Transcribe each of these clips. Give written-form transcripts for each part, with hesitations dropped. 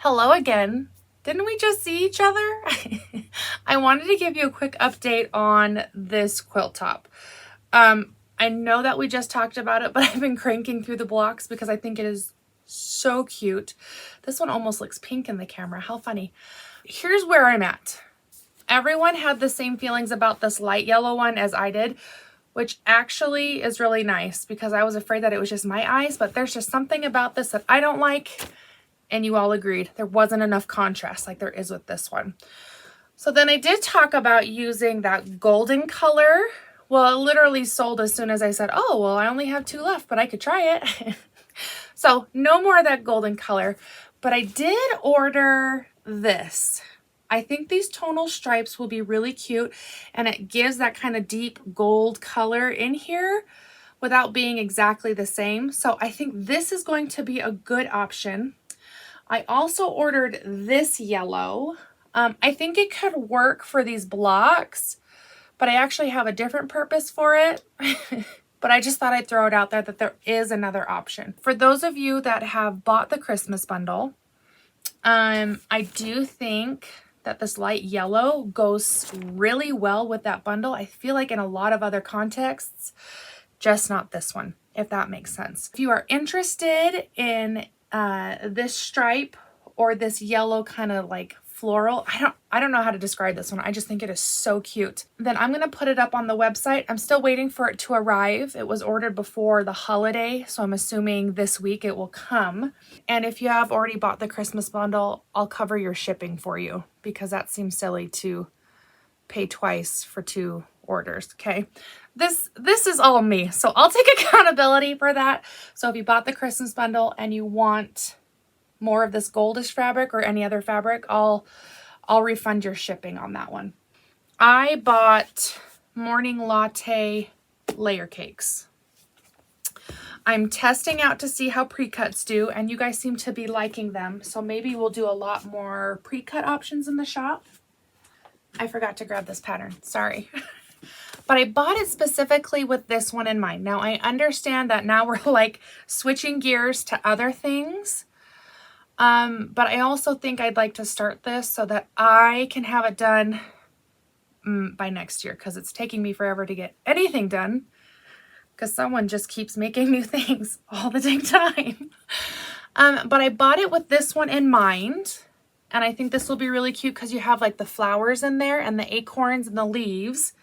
Hello again. Didn't we just see each other? I wanted to give you a quick update on this quilt top. I know that we just talked about it, but I've been cranking through the blocks because I think it is so cute. This one almost looks pink in the camera. How funny. Here's where I'm at. Everyone had the same feelings about this light yellow one as I did, which actually is really nice because I was afraid that it was just my eyes, but there's just something about this that I don't like. And you all agreed there wasn't enough contrast like there is with this one. So then I did talk about using that golden color. Well, it literally sold as soon as I said, oh, well, I only have 2 left, but I could try it. So no more of that golden color, but I did order this. I think these tonal stripes will be really cute, and it gives that kind of deep gold color in here without being exactly the same. So I think this is going to be a good option. I also ordered this yellow. I think it could work for these blocks, but I actually have a different purpose for it. But I just thought I'd throw it out there that there is another option. For those of you that have bought the Christmas bundle, I do think that this light yellow goes really well with that bundle. I feel like in a lot of other contexts, just not this one, if that makes sense. If you are interested in this stripe or this yellow kind of like floral, I don't know how to describe this one. I just think it is so cute. Then I'm going to put it up on the website. I'm still waiting for it to arrive. It was ordered before the holiday, so I'm assuming this week it will come. And if you have already bought the Christmas bundle, I'll cover your shipping for you because that seems silly to pay twice for 2 orders. Okay, this is all me, so I'll take accountability for that. So if you bought the Christmas bundle and you want more of this goldish fabric or any other fabric, I'll refund your shipping on that one. I bought morning latte layer cakes. I'm testing out to see how pre-cuts do, and you guys seem to be liking them, so maybe we'll do a lot more pre-cut options in the shop. I forgot to grab this pattern, sorry. But I bought it specifically with this one in mind. Now I understand that now we're like switching gears to other things. But I also think I'd like to start this so that I can have it done by next year, because it's taking me forever to get anything done because someone just keeps making new things all the dang time. But I bought it with this one in mind. And I think this will be really cute because you have like the flowers in there and the acorns and the leaves.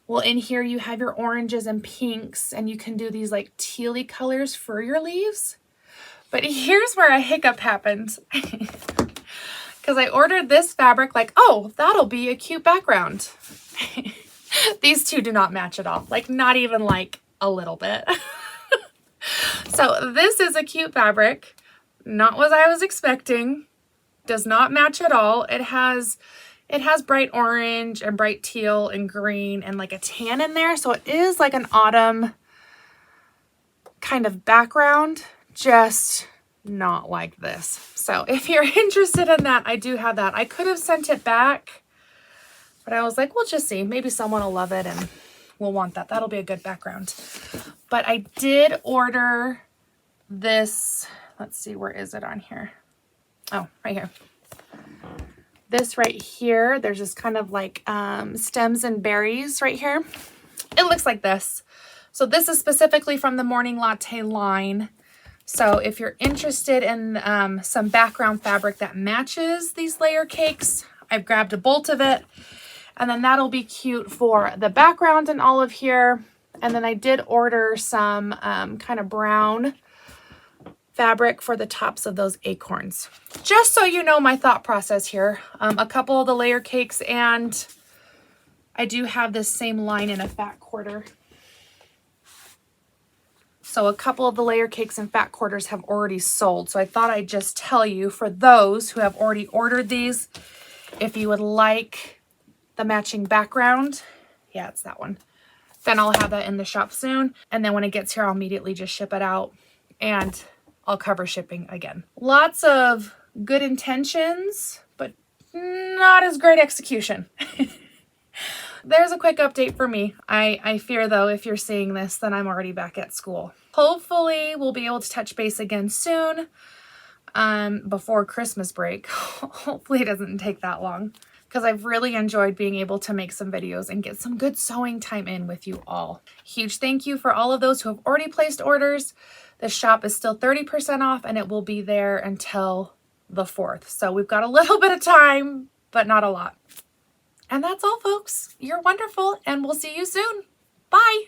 Well, in here you have your oranges and pinks, and you can do these like tealy colors for your leaves. But here's where a hiccup happened. Because I ordered this fabric like, oh, that'll be a cute background. These two do not match at all. Like not even like a little bit. So this is a cute fabric. Not what I was expecting. Does not match at all. It has bright orange and bright teal and green and like a tan in there. So it is like an autumn kind of background, just not like this. So if you're interested in that, I do have that. I could have sent it back, but I was like, we'll just see. Maybe someone will love it and we'll want that. That'll be a good background. But I did order this. Let's see, where is it on here? Oh, right here. This right here, there's this kind of like stems and berries right here. It looks like this. So this is specifically from the Morning Latte line. So if you're interested in some background fabric that matches these layer cakes, I've grabbed a bolt of it. And then that'll be cute for the background and all of here. And then I did order some kind of brown fabric for the tops of those acorns. Just so you know my thought process here. A couple of the layer cakes, and I do have this same line in a fat quarter. So a couple of the layer cakes and fat quarters have already sold. So I thought I'd just tell you, for those who have already ordered these, if you would like the matching background, yeah, it's that one, then I'll have that in the shop soon. And then when it gets here, I'll immediately just ship it out and I'll cover shipping again. Lots of good intentions, but not as great execution. There's a quick update for me. I fear though, if you're seeing this, then I'm already back at school. Hopefully we'll be able to touch base again soon. before Christmas break. Hopefully it doesn't take that long, because I've really enjoyed being able to make some videos and get some good sewing time in with you all. Huge thank you for all of those who have already placed orders. The shop is still 30% off and it will be there until the 4th. So we've got a little bit of time, but not a lot. And that's all, folks. You're wonderful and we'll see you soon. Bye.